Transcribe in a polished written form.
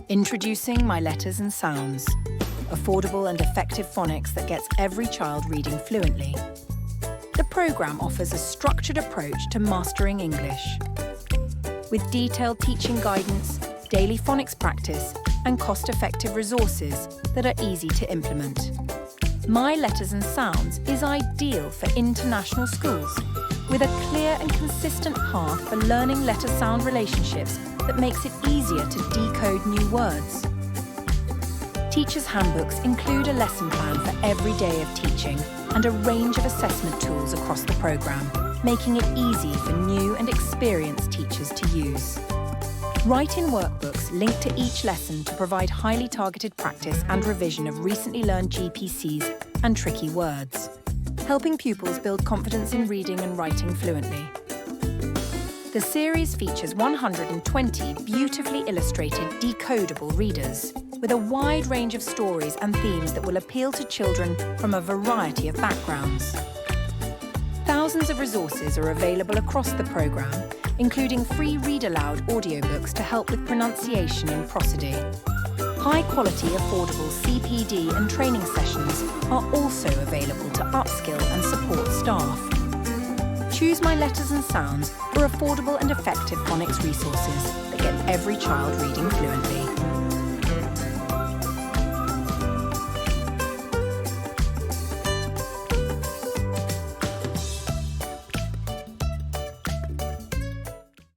Introducing My Letters and Sounds, affordable and effective phonics that gets every child reading fluently. The programme offers a structured approach to mastering English, with detailed teaching guidance, daily phonics practice, and cost-effective resources that are easy to implement. My Letters and Sounds is ideal for international schools, with a clear and consistent path for learning letter-sound relationships that makes it easier to decode new words. Teachers' handbooks include a lesson plan for every day of teaching and a range of assessment tools across the programme, making it easy for new and experienced teachers to use. Write-in workbooks link to each lesson to provide highly targeted practice and revision of recently learned GPCs and tricky words, helping pupils build confidence in reading and writing fluently. The series features 120 beautifully illustrated decodable readers, with a wide range of stories and themes that will appeal to children from a variety of backgrounds. Thousands of resources are available across the programme, including free read-aloud audiobooks to help with pronunciation and prosody. High-quality, affordable CPD and training sessions are also available to upskill and support staff. Choose My Letters and Sounds for affordable and effective phonics resources that get every child reading fluently.